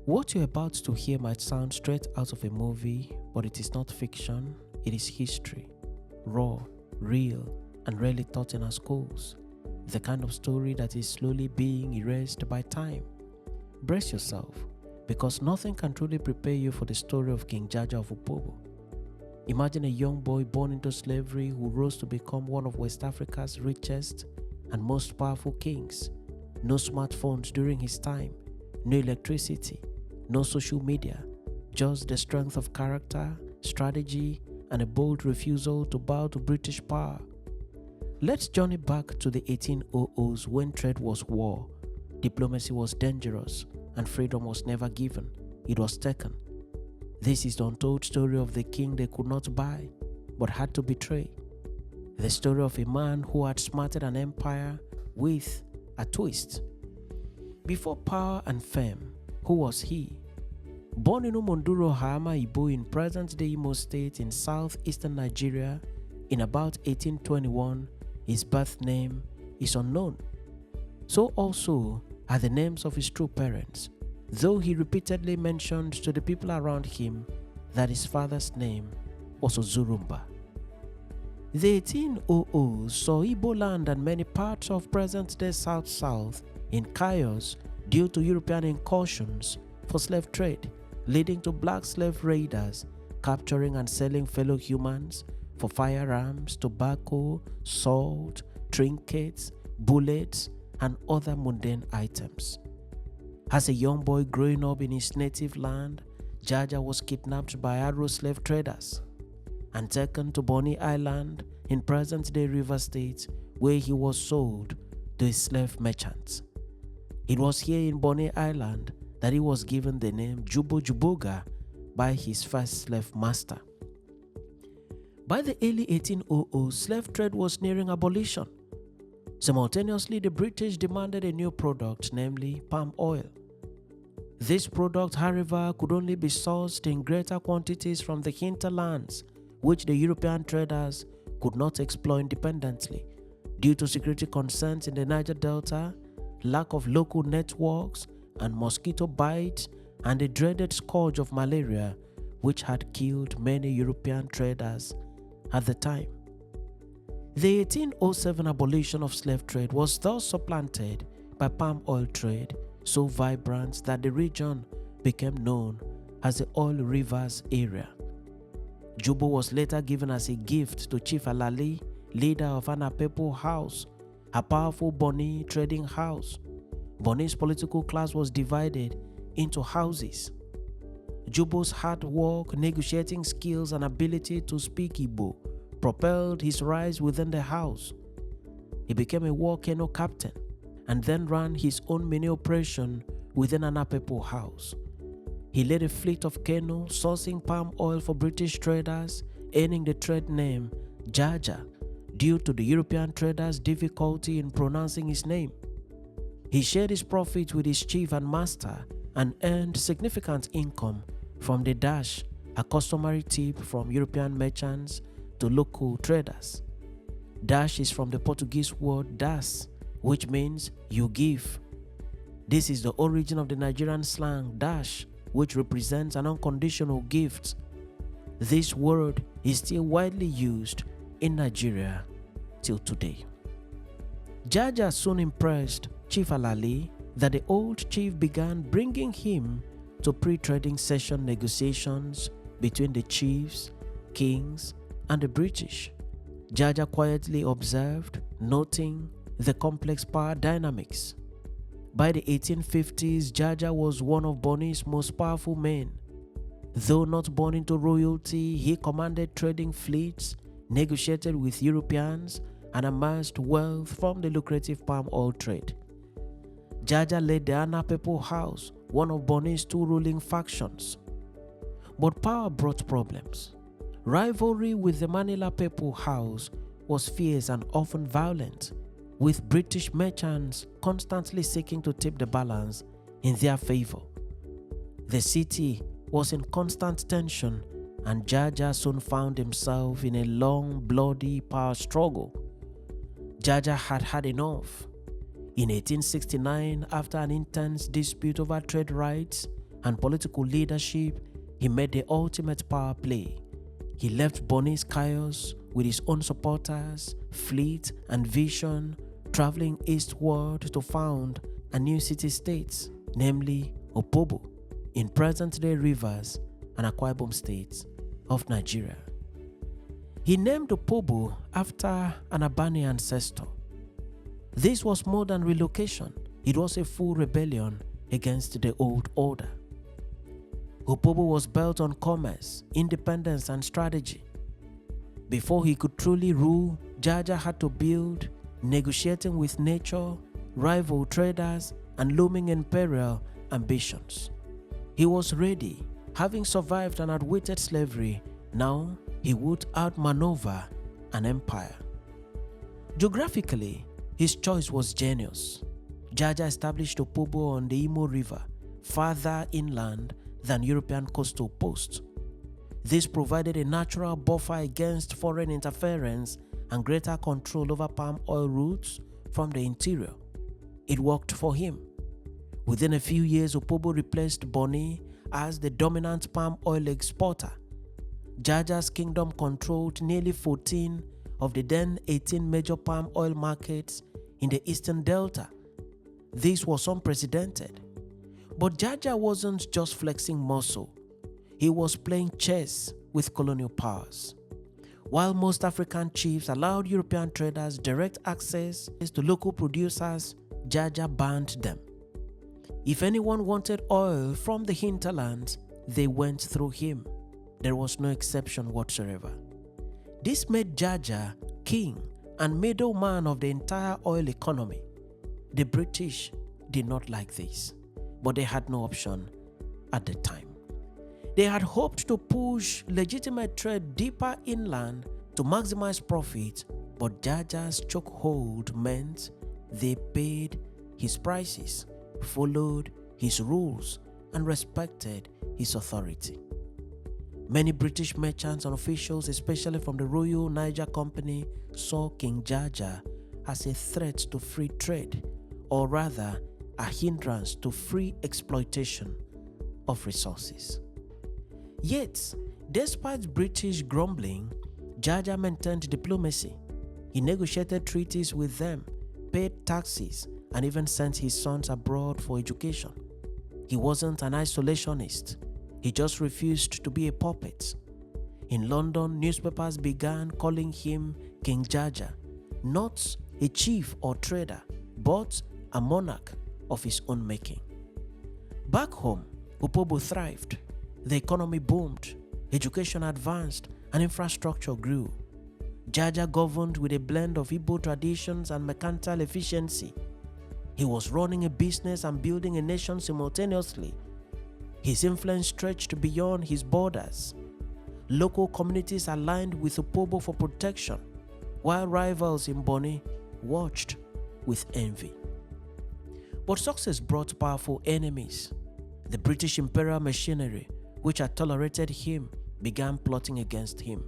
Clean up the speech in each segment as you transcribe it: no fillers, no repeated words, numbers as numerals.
What you're about to hear might sound straight out of a movie, but it is not fiction, it is history. Raw, real, and rarely taught in our schools. The kind of story that is slowly being erased by time. Brace yourself, because nothing can truly prepare you for the story of King Jaja of Opobo. Imagine a young boy born into slavery who rose to become one of West Africa's richest and most powerful kings. No smartphones during his time, no electricity, no social media, just the strength of character, strategy, and a bold refusal to bow to British power. Let's journey back to the 1800s when trade was war, diplomacy was dangerous, and freedom was never given, it was taken. This is the untold story of the king they could not buy, but had to betray. The story of a man who had smarted an empire with a twist. Before power and fame, who was he? Born in Umonduro Hama Ibo in present-day Imo State in southeastern Nigeria in about 1821, his birth name is unknown. So also are the names of his true parents, though he repeatedly mentioned to the people around him that his father's name was Ozurumba. The 1800s saw Igbo land and many parts of present-day South in chaos due to European incursions for slave trade, leading to black slave raiders capturing and selling fellow humans for firearms, tobacco, salt, trinkets, bullets, and other mundane items. As a young boy growing up in his native land, Jaja was kidnapped by Arrow slave traders and taken to Bonny Island in present-day River State, where he was sold to a slave merchant. It was here in Bonny Island that he was given the name Jubo Juboga by his first slave master. By the early 1800s, slave trade was nearing abolition. Simultaneously, the British demanded a new product, namely palm oil. This product, however, could only be sourced in greater quantities from the hinterlands, which the European traders could not explore independently due to security concerns in the Niger Delta, lack of local networks, and mosquito bites, and the dreaded scourge of malaria, which had killed many European traders at the time. The 1807 abolition of slave trade was thus supplanted by palm oil trade, so vibrant that the region became known as the Oil Rivers area. Jubo was later given as a gift to Chief Alali, leader of Anapepo House, a powerful Bonny trading house. Bonny's political class was divided into houses. Jubo's hard work, negotiating skills, and ability to speak Igbo propelled his rise within the house. He became a war canoe captain and then ran his own mini operation within Anapepo House. He led a fleet of canoes sourcing palm oil for British traders, earning the trade name Jaja due to the European traders' difficulty in pronouncing his name. He shared his profit with his chief and master and earned significant income from the dash, a customary tip from European merchants to local traders. Dash is from the Portuguese word das, which means you give. This is the origin of the Nigerian slang dash, which represents an unconditional gift. This word is still widely used in Nigeria till today. Jaja soon impressed Chief Alali that the old chief began bringing him to pre-trading session negotiations between the chiefs, kings, and the British. Jaja quietly observed, noting the complex power dynamics. By the 1850s, Jaja was one of Bonny's most powerful men. Though not born into royalty, he commanded trading fleets, negotiated with Europeans, and amassed wealth from the lucrative palm oil trade. Jaja led the Anapepo House, one of Bonny's two ruling factions. But power brought problems. Rivalry with the Manila Pepo House was fierce and often violent, with British merchants constantly seeking to tip the balance in their favor. The city was in constant tension, and Jaja soon found himself in a long, bloody power struggle. Jaja had had enough. In 1869, after an intense dispute over trade rights, and political leadership, he made the ultimate power play. He left Bonny's chaos with his own supporters, fleet, and vision, traveling eastward to found a new city-state, namely Opobo, in present-day Rivers and Akwa Ibom states of Nigeria. He named Opobo after an Abani ancestor. This was more than relocation. It was a full rebellion against the old order. Opobo was built on commerce, independence, and strategy. Before he could truly rule, Jaja had to build, negotiating with nature, rival traders, and looming imperial ambitions. He was ready, having survived and outwitted slavery. Now he would outmaneuver an empire. Geographically, his choice was genius. Jaja established Opobo on the Imo River, farther inland than European coastal posts. This provided a natural buffer against foreign interference and greater control over palm oil routes from the interior. It worked for him. Within a few years, Opobo replaced Bonny as the dominant palm oil exporter. Jaja's kingdom controlled nearly 14 of the then 18 major palm oil markets in the Eastern Delta. This was unprecedented. But Jaja wasn't just flexing muscle. He was playing chess with colonial powers. While most African chiefs allowed European traders direct access to local producers, Jaja banned them. If anyone wanted oil from the hinterlands, they went through him. There was no exception whatsoever. This made Jaja king and middleman of the entire oil economy. The British did not like this, but they had no option at the time. They had hoped to push legitimate trade deeper inland to maximize profit, but Jaja's chokehold meant they paid his prices, followed his rules, and respected his authority. Many British merchants and officials, especially from the Royal Niger Company, saw King Jaja as a threat to free trade, or rather, a hindrance to free exploitation of resources. Yet, despite British grumbling, Jaja maintained diplomacy. He negotiated treaties with them, paid taxes, and even sent his sons abroad for education. He wasn't an isolationist. He just refused to be a puppet. In London, newspapers began calling him King Jaja, not a chief or trader, but a monarch of his own making. Back home, Opobo thrived. The economy boomed, education advanced, and infrastructure grew. Jaja governed with a blend of Igbo traditions and mercantile efficiency. He was running a business and building a nation simultaneously. His influence stretched beyond his borders. Local communities aligned with Opobo for protection, while rivals in Bonny watched with envy. But success brought powerful enemies. The British imperial machinery, which had tolerated him, began plotting against him.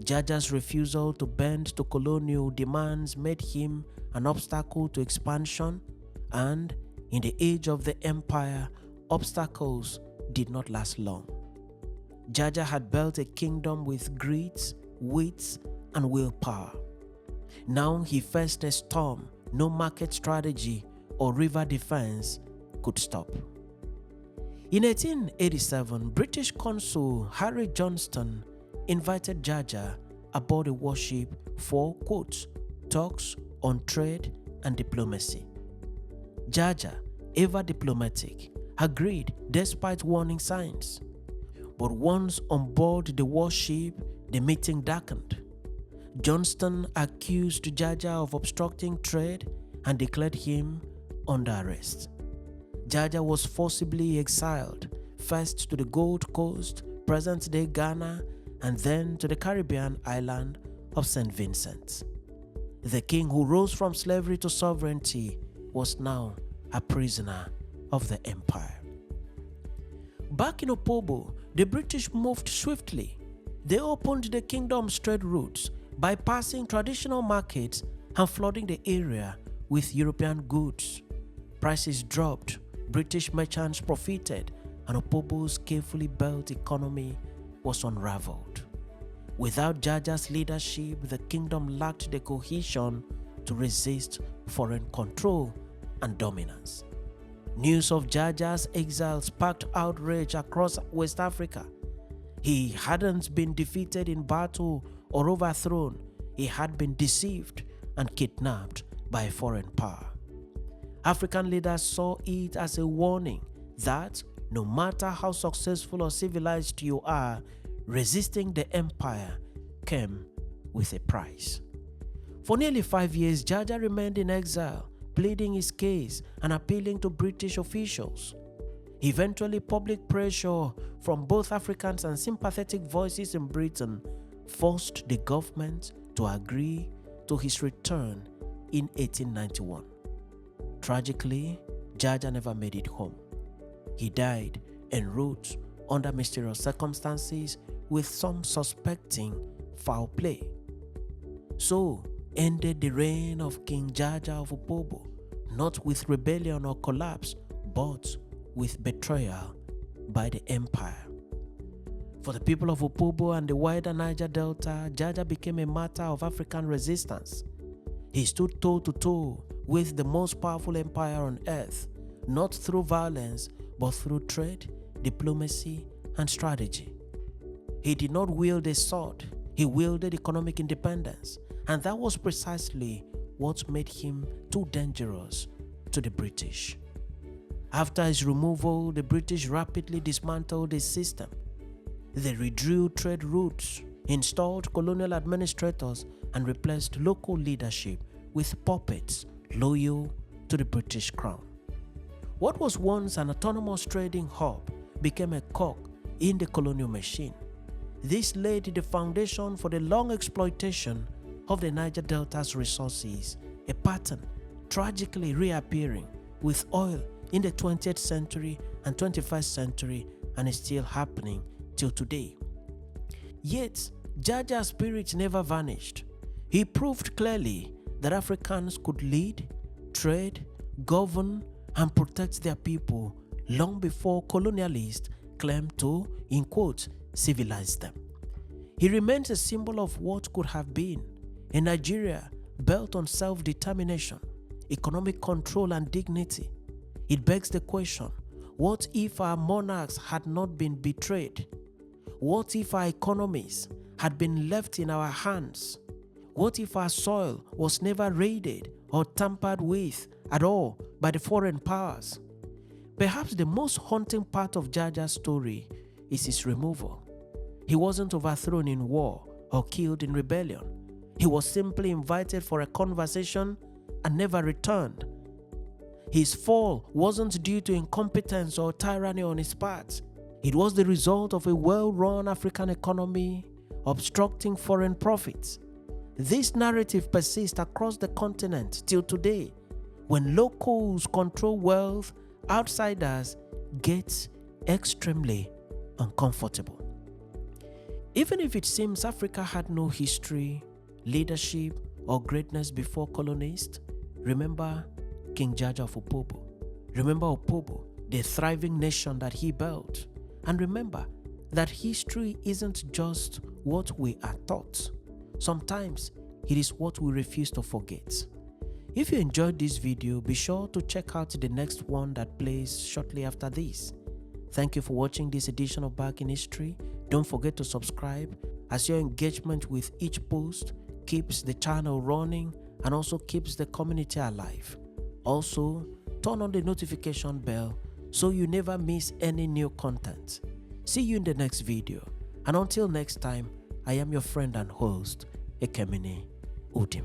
Jaja's refusal to bend to colonial demands made him an obstacle to expansion, and in the age of the empire, obstacles did not last long. Jaja had built a kingdom with grit, wit, and willpower. Now he faced a storm no market strategy or river defense could stop. In 1887, British consul Harry Johnston invited Jaja aboard a warship for, quote, talks on trade and diplomacy. Jaja, ever diplomatic, agreed despite warning signs. But once on board the warship, the meeting darkened. Johnston accused Jaja of obstructing trade and declared him under arrest. Jaja was forcibly exiled, first to the Gold Coast, present-day Ghana, and then to the Caribbean island of St. Vincent. The king who rose from slavery to sovereignty was now a prisoner of the empire. Back in Opobo, the British moved swiftly. They opened the kingdom's trade routes, bypassing traditional markets and flooding the area with European goods. Prices dropped, British merchants profited, and Opobo's carefully built economy was unraveled. Without Jaja's leadership, the kingdom lacked the cohesion to resist foreign control and dominance. News of Jaja's exile sparked outrage across West Africa. He hadn't been defeated in battle or overthrown. He had been deceived and kidnapped by a foreign power. African leaders saw it as a warning that no matter how successful or civilized you are, resisting the empire came with a price. For nearly 5 years, Jaja remained in exile, pleading his case and appealing to British officials. Eventually, public pressure from both Africans and sympathetic voices in Britain forced the government to agree to his return in 1891. Tragically, Jaja never made it home. He died en route under mysterious circumstances, with some suspecting foul play. So ended the reign of King Jaja of Opobo, not with rebellion or collapse, but with betrayal by the empire. For the people of Opobo and the wider Niger Delta, Jaja became a matter of African resistance. He stood toe-to-toe with the most powerful empire on earth, not through violence, but through trade, diplomacy, and strategy. He did not wield a sword, he wielded economic independence, and that was precisely what made him too dangerous to the British. After his removal, the British rapidly dismantled his system. They redrew trade routes, installed colonial administrators, and replaced local leadership with puppets loyal to the British crown. What was once an autonomous trading hub became a cog in the colonial machine. This laid the foundation for the long exploitation of the Niger Delta's resources, a pattern tragically reappearing with oil in the 20th century and 21st century, and is still happening till today. Yet, Jaja's spirit never vanished. He proved clearly that Africans could lead, trade, govern, and protect their people long before colonialists claimed to, in quotes, civilize them. He remains a symbol of what could have been a Nigeria built on self-determination, economic control, and dignity. It begs the question, what if our monarchs had not been betrayed? What if our economies had been left in our hands? What if our soil was never raided or tampered with at all by the foreign powers? Perhaps the most haunting part of Jaja's story is his removal. He wasn't overthrown in war or killed in rebellion. He was simply invited for a conversation and never returned. His fall wasn't due to incompetence or tyranny on his part. It was the result of a well-run African economy obstructing foreign profits. This narrative persists across the continent till today. When locals control wealth, outsiders get extremely uncomfortable. Even if it seems Africa had no history, leadership, or greatness before colonists, remember King Jaja of Opobo. Remember Opobo, the thriving nation that he built. And remember that history isn't just what we are taught. Sometimes it is what we refuse to forget. If you enjoyed this video, be sure to check out the next one that plays shortly after this. Thank you for watching this edition of Back in History. Don't forget to subscribe, as your engagement with each post keeps the channel running and also keeps the community alive. Also, turn on the notification bell so you never miss any new content. See you in the next video, and until next time, I am your friend and host, Ekemini Udim.